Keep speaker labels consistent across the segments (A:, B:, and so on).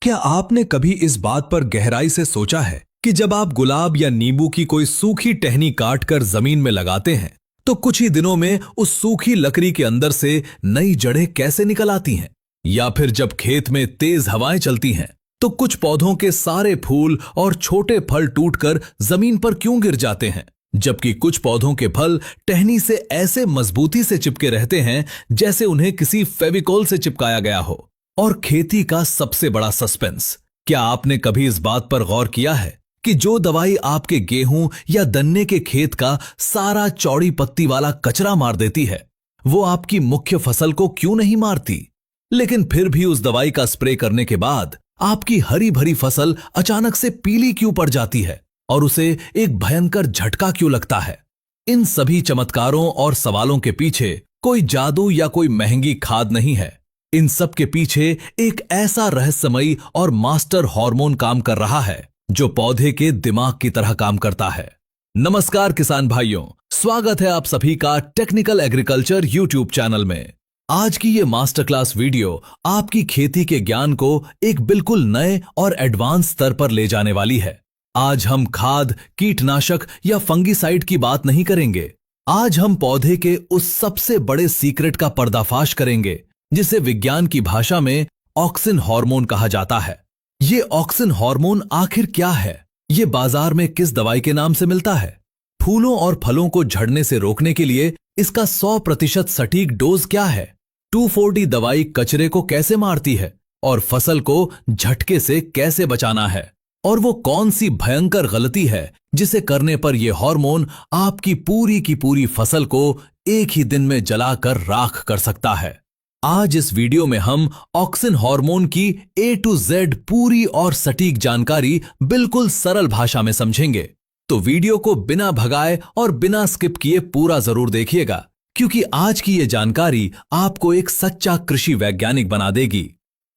A: क्या आपने कभी इस बात पर गहराई से सोचा है कि जब आप गुलाब या नींबू की कोई सूखी टहनी काटकर जमीन में लगाते हैं तो कुछ ही दिनों में उस सूखी लकड़ी के अंदर से नई जड़ें कैसे निकल आती हैं? या फिर जब खेत में तेज हवाएं चलती हैं तो कुछ पौधों के सारे फूल और छोटे फल टूटकर जमीन पर क्यों गिर जाते हैं, जबकि कुछ पौधों के फल टहनी से ऐसे मजबूती से चिपके रहते हैं जैसे उन्हें किसी फेविकोल से चिपकाया गया हो। और खेती का सबसे बड़ा सस्पेंस, क्या आपने कभी इस बात पर गौर किया है कि जो दवाई आपके गेहूं या गन्ने के खेत का सारा चौड़ी पत्ती वाला कचरा मार देती है, वो आपकी मुख्य फसल को क्यों नहीं मारती? लेकिन फिर भी उस दवाई का स्प्रे करने के बाद आपकी हरी भरी फसल अचानक से पीली क्यों पड़ जाती है और उसे एक भयंकर झटका क्यों लगता है? इन सभी चमत्कारों और सवालों के पीछे कोई जादू या कोई महंगी खाद नहीं है। इन सब के पीछे एक ऐसा रहस्यमयी और मास्टर हार्मोन काम कर रहा है जो पौधे के दिमाग की तरह काम करता है। नमस्कार किसान भाइयों, स्वागत है आप सभी का टेक्निकल एग्रीकल्चर यूट्यूब चैनल में। आज की ये मास्टर क्लास वीडियो आपकी खेती के ज्ञान को एक बिल्कुल नए और एडवांस स्तर पर ले जाने वाली है। आज हम खाद, कीटनाशक या फंगिसाइड की बात नहीं करेंगे। आज हम पौधे के उस सबसे बड़े सीक्रेट का पर्दाफाश करेंगे जिसे विज्ञान की भाषा में ऑक्सिन हार्मोन कहा जाता है। ये ऑक्सिन हार्मोन आखिर क्या है? ये बाजार में किस दवाई के नाम से मिलता है? फूलों और फलों को झड़ने से रोकने के लिए इसका 100% सटीक डोज क्या है? 2,4-D दवाई कचरे को कैसे मारती है और फसल को झटके से कैसे बचाना है? और वो कौन सी भयंकर गलती है जिसे करने पर यह हार्मोन आपकी पूरी की पूरी फसल को एक ही दिन में जलाकर राख कर सकता है? आज इस वीडियो में हम ऑक्सिन हार्मोन की A to Z पूरी और सटीक जानकारी बिल्कुल सरल भाषा में समझेंगे। तो वीडियो को बिना भगाए और बिना स्किप किए पूरा जरूर देखिएगा, क्योंकि आज की ये जानकारी आपको एक सच्चा कृषि वैज्ञानिक बना देगी।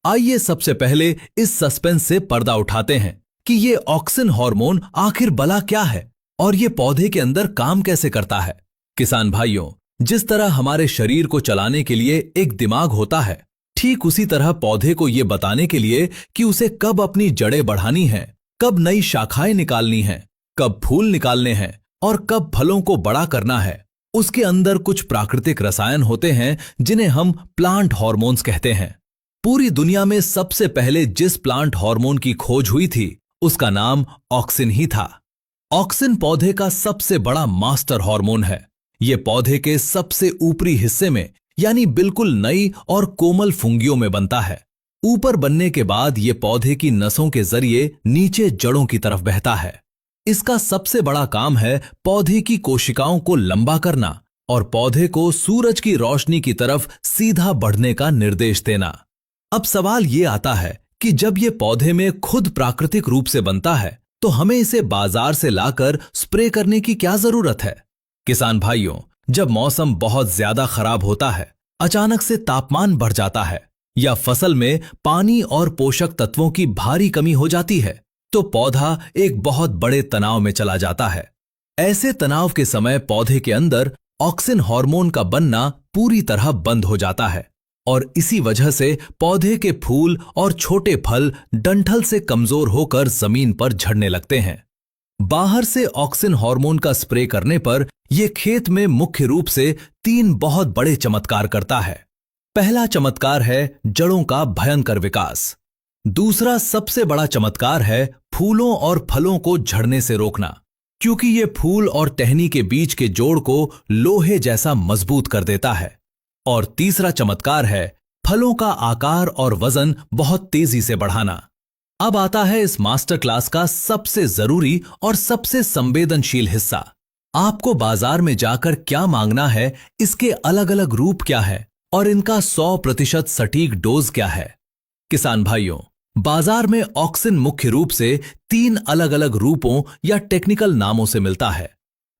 A: आइए सबसे पहले इस सस्पेंस से पर्दा उठाते हैं कि ये ऑक्सिन हार्मोन आखिर भला क्या है और ये पौधे के अंदर काम कैसे करता है। किसान भाइयों, जिस तरह हमारे शरीर को चलाने के लिए एक दिमाग होता है, ठीक उसी तरह पौधे को यह बताने के लिए कि उसे कब अपनी जड़ें बढ़ानी है, कब नई शाखाएं निकालनी हैं, कब फूल निकालने हैं और कब फलों को बड़ा करना है, उसके अंदर कुछ प्राकृतिक रसायन होते हैं जिन्हें हम प्लांट हार्मोन्स कहते हैं। पूरी दुनिया में सबसे पहले जिस प्लांट हार्मोन की खोज हुई थी उसका नाम ऑक्सिन ही था। ऑक्सिन पौधे का सबसे बड़ा मास्टर हार्मोन है। ये पौधे के सबसे ऊपरी हिस्से में यानी बिल्कुल नई और कोमल फुंगियों में बनता है। ऊपर बनने के बाद ये पौधे की नसों के जरिए नीचे जड़ों की तरफ बहता है। इसका सबसे बड़ा काम है पौधे की कोशिकाओं को लंबा करना और पौधे को सूरज की रोशनी की तरफ सीधा बढ़ने का निर्देश देना। अब सवाल ये आता है कि जब ये पौधे में खुद प्राकृतिक रूप से बनता है तो हमें इसे बाजार से लाकर स्प्रे करने की क्या जरूरत है? किसान भाइयों, जब मौसम बहुत ज्यादा खराब होता है, अचानक से तापमान बढ़ जाता है या फसल में पानी और पोषक तत्वों की भारी कमी हो जाती है, तो पौधा एक बहुत बड़े तनाव में चला जाता है। ऐसे तनाव के समय पौधे के अंदर ऑक्सिन हार्मोन का बनना पूरी तरह बंद हो जाता है और इसी वजह से पौधे के फूल और छोटे फल डंठल से कमजोर होकर जमीन पर झड़ने लगते हैं। बाहर से ऑक्सिन हार्मोन का स्प्रे करने पर यह खेत में मुख्य रूप से 3 बहुत बड़े चमत्कार करता है। पहला चमत्कार है जड़ों का भयंकर विकास। दूसरा सबसे बड़ा चमत्कार है फूलों और फलों को झड़ने से रोकना, क्योंकि ये फूल और टहनी के बीच के जोड़ को लोहे जैसा मजबूत कर देता है। और तीसरा चमत्कार है फलों का आकार और वजन बहुत तेजी से बढ़ाना। अब आता है इस मास्टर क्लास का सबसे जरूरी और सबसे संवेदनशील हिस्सा। आपको बाजार में जाकर क्या मांगना है, इसके अलग अलग रूप क्या है और इनका 100% सटीक डोज क्या है। किसान भाइयों, बाजार में ऑक्सिन मुख्य रूप से 3 अलग अलग रूपों या टेक्निकल नामों से मिलता है।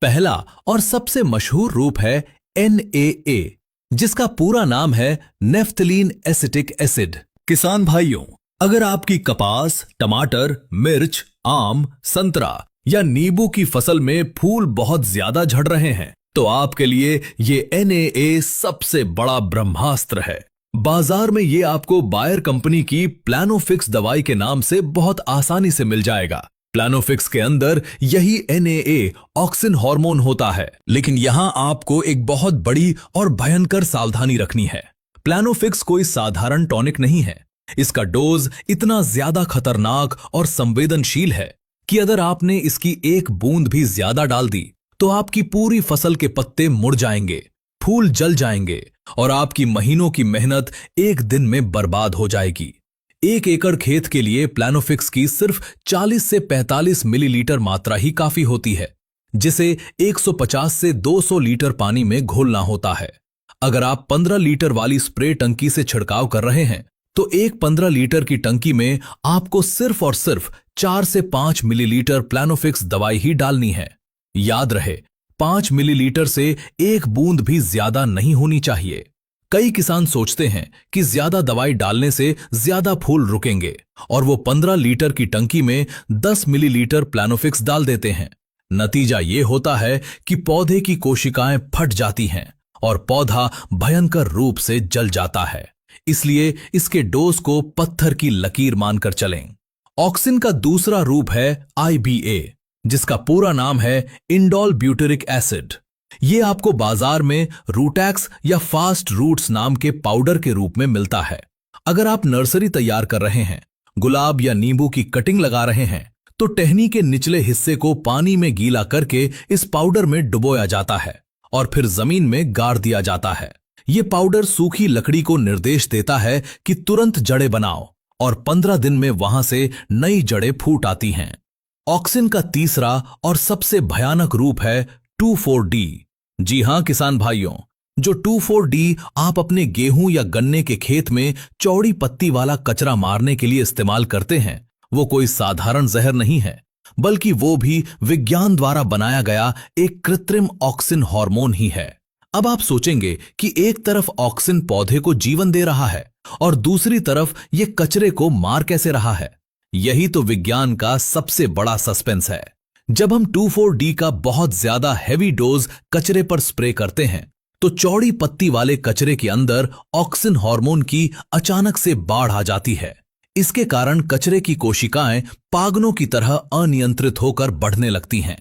A: पहला और सबसे मशहूर रूप है NAA, जिसका पूरा नाम है नेफ्थलीन एसिटिक एसिड। किसान भाइयों, अगर आपकी कपास, टमाटर, मिर्च, आम, संतरा या नींबू की फसल में फूल बहुत ज्यादा झड़ रहे हैं, तो आपके लिए ये NAA सबसे बड़ा ब्रह्मास्त्र है। बाजार में ये आपको बायर कंपनी की प्लानोफिक्स दवाई के नाम से बहुत आसानी से मिल जाएगा। प्लानोफिक्स के अंदर यही NAA ऑक्सिन हार्मोन होता है, लेकिन यहां आपको एक बहुत बड़ी और भयंकर सावधानी रखनी है। प्लानोफिक्स कोई साधारण टॉनिक नहीं है। इसका डोज इतना ज्यादा खतरनाक और संवेदनशील है कि अगर आपने इसकी एक बूंद भी ज्यादा डाल दी तो आपकी पूरी फसल के पत्ते मुड़ जाएंगे, फूल जल जाएंगे और आपकी महीनों की मेहनत एक दिन में बर्बाद हो जाएगी। 1 एकड़ खेत के लिए प्लानोफिक्स की सिर्फ 40 से 45 मिलीलीटर मात्रा ही काफी होती है, जिसे 150 से 200 लीटर पानी में घोलना होता है। अगर आप 15 लीटर वाली स्प्रे टंकी से छिड़काव कर रहे हैं तो एक 15 लीटर की टंकी में आपको सिर्फ और सिर्फ 4 से 5 मिलीलीटर प्लानोफिक्स दवाई ही डालनी है। याद रहे, 5 मिलीलीटर से एक बूंद भी ज्यादा नहीं होनी चाहिए। कई किसान सोचते हैं कि ज्यादा दवाई डालने से ज्यादा फूल रुकेंगे और वो 15 लीटर की टंकी में 10 मिलीलीटर प्लानोफिक्स डाल देते हैं। नतीजा ये होता है कि पौधे की कोशिकाएं फट जाती हैं और पौधा भयंकर रूप से जल जाता है। इसलिए इसके डोज को पत्थर की लकीर मानकर चलें। ऑक्सिन का दूसरा रूप है IBA, जिसका पूरा नाम है इंडोल ब्यूटेरिक एसिड। ये आपको बाजार में रूटैक्स या फास्ट रूट्स नाम के पाउडर के रूप में मिलता है। अगर आप नर्सरी तैयार कर रहे हैं, गुलाब या नींबू की कटिंग लगा रहे हैं, तो टहनी के निचले हिस्से को पानी में गीला करके इस पाउडर में डुबोया जाता है और फिर जमीन में गाड़ दिया जाता है। ये पाउडर सूखी लकड़ी को निर्देश देता है कि तुरंत जड़ें बनाओ और 15 दिन में वहां से नई जड़ें फूट आती हैं। ऑक्सिन का तीसरा और सबसे भयानक रूप है 2,4-D। जी हां किसान भाइयों, जो 2,4-D आप अपने गेहूं या गन्ने के खेत में चौड़ी पत्ती वाला कचरा मारने के लिए इस्तेमाल करते हैं, वो कोई साधारण जहर नहीं है, बल्कि वो भी विज्ञान द्वारा बनाया गया एक कृत्रिम ऑक्सिन हार्मोन ही है। अब आप सोचेंगे कि एक तरफ ऑक्सिन पौधे को जीवन दे रहा है और दूसरी तरफ ये कचरे को मार कैसे रहा है। यही तो विज्ञान का सबसे बड़ा सस्पेंस है। जब हम 2,4-D का बहुत ज्यादा हैवी डोज कचरे पर स्प्रे करते हैं तो चौड़ी पत्ती वाले कचरे के अंदर ऑक्सिन हार्मोन की अचानक से बाढ़ आ जाती है। इसके कारण कचरे की कोशिकाएं पागलों की तरह अनियंत्रित होकर बढ़ने लगती हैं।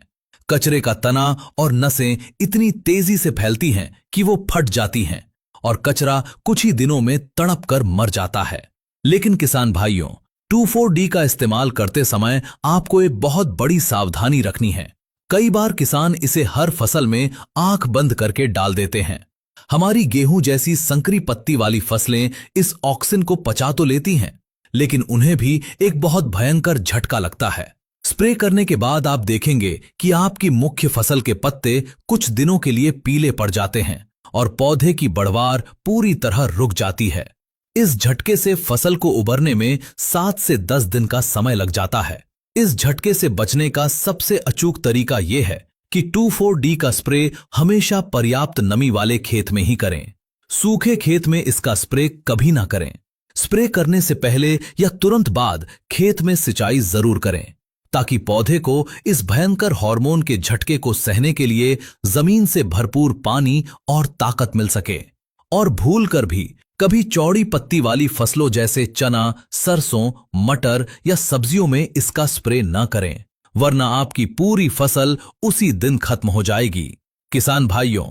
A: कचरे का तना और नसें इतनी तेजी से फैलती हैं कि वो फट जाती हैं और कचरा कुछ ही दिनों में तड़प कर मर जाता है। लेकिन किसान भाइयों, 2,4-D का इस्तेमाल करते समय आपको एक बहुत बड़ी सावधानी रखनी है। कई बार किसान इसे हर फसल में आंख बंद करके डाल देते हैं। हमारी गेहूं जैसी संकरी पत्ती वाली फसलें इस ऑक्सिन को पचा तो लेती हैं, लेकिन उन्हें भी एक बहुत भयंकर झटका लगता है। स्प्रे करने के बाद आप देखेंगे कि आपकी मुख्य फसल के पत्ते कुछ दिनों के लिए पीले पड़ जाते हैं और पौधे की बढ़वार पूरी तरह रुक जाती है। इस झटके से फसल को उबरने में 7 से 10 दिन का समय लग जाता है। इस झटके से बचने का सबसे अचूक तरीका यह है कि 2,4-D का स्प्रे हमेशा पर्याप्त नमी वाले खेत में ही करें। सूखे खेत में इसका स्प्रे कभी ना करें। स्प्रे करने से पहले या तुरंत बाद खेत में सिंचाई जरूर करें, ताकि पौधे को इस भयंकर हार्मोन के झटके को सहने के लिए जमीन से भरपूर पानी और ताकत मिल सके। और भूलकर भी कभी चौड़ी पत्ती वाली फसलों जैसे चना, सरसों, मटर या सब्जियों में इसका स्प्रे न करें, वरना आपकी पूरी फसल उसी दिन खत्म हो जाएगी। किसान भाइयों,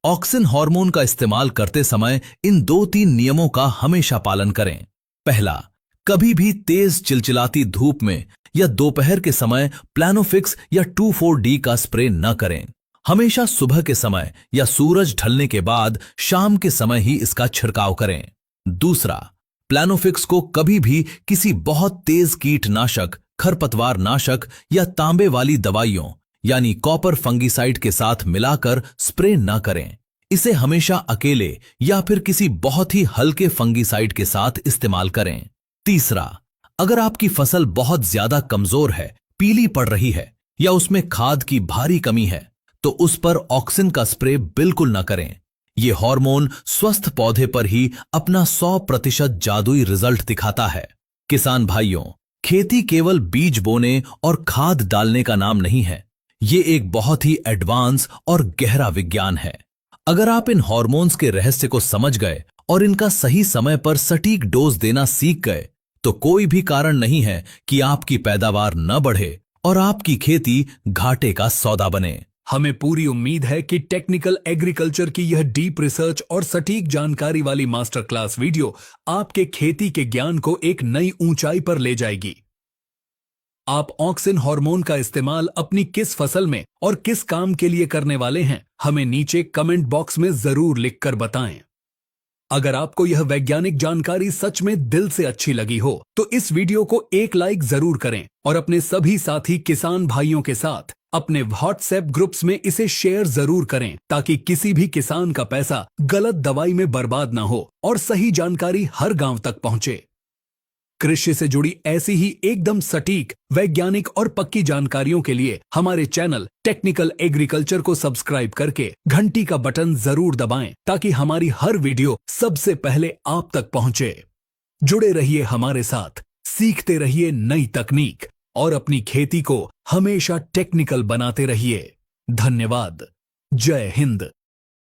A: ऑक्सिन हार्मोन का इस्तेमाल करते समय इन 2-3 नियमों का हमेशा पालन करें। पहला, कभी भी तेज चिलचिलाती धूप में या दोपहर के समय प्लानोफिक्स या 2,4-D का स्प्रे न करें। हमेशा सुबह के समय या सूरज ढलने के बाद शाम के समय ही इसका छिड़काव करें। दूसरा, प्लानोफिक्स को कभी भी किसी बहुत तेज कीटनाशक, खरपतवार नाशक या तांबे वाली दवाइयों यानी कॉपर फंगीसाइड के साथ मिलाकर स्प्रे न करें। इसे हमेशा अकेले या फिर किसी बहुत ही हल्के फंगीसाइड के साथ इस्तेमाल करें। तीसरा, अगर आपकी फसल बहुत ज्यादा कमजोर है, पीली पड़ रही है या उसमें खाद की भारी कमी है, तो उस पर ऑक्सिन का स्प्रे बिल्कुल न करें। ये हार्मोन स्वस्थ पौधे पर ही अपना 100% जादुई रिजल्ट दिखाता है। किसान भाइयों, खेती केवल बीज बोने और खाद डालने का नाम नहीं है। ये एक बहुत ही एडवांस और गहरा विज्ञान है। अगर आप इन हार्मोन्स के रहस्य को समझ गए और इनका सही समय पर सटीक डोज देना सीख गए तो कोई भी कारण नहीं है कि आपकी पैदावार न बढ़े और आपकी खेती घाटे का सौदा बने। हमें पूरी उम्मीद है कि टेक्निकल एग्रीकल्चर की यह डीप रिसर्च और सटीक जानकारी वाली मास्टर क्लास वीडियो आपके खेती के ज्ञान को एक नई ऊंचाई पर ले जाएगी। आप ऑक्सिन हार्मोन का इस्तेमाल अपनी किस फसल में और किस काम के लिए करने वाले हैं, हमें नीचे कमेंट बॉक्स में जरूर लिखकर बताएं। अगर आपको यह वैज्ञानिक जानकारी सच में दिल से अच्छी लगी हो तो इस वीडियो को एक लाइक जरूर करें और अपने सभी साथी किसान भाइयों के साथ अपने व्हाट्सएप ग्रुप्स में इसे शेयर जरूर करें ताकि किसी भी किसान का पैसा गलत दवाई में बर्बाद ना हो और सही जानकारी हर गांव तक पहुंचे। कृषि से जुड़ी ऐसी ही एकदम सटीक, वैज्ञानिक और पक्की जानकारियों के लिए हमारे चैनल टेक्निकल एग्रीकल्चर को सब्सक्राइब करके घंटी का बटन जरूर दबाएं ताकि हमारी हर वीडियो सबसे पहले आप तक पहुंचे। जुड़े रहिए हमारे साथ, सीखते रहिए नई तकनीक और अपनी खेती को हमेशा टेक्निकल बनाते रहिए। धन्यवाद। जय हिंद।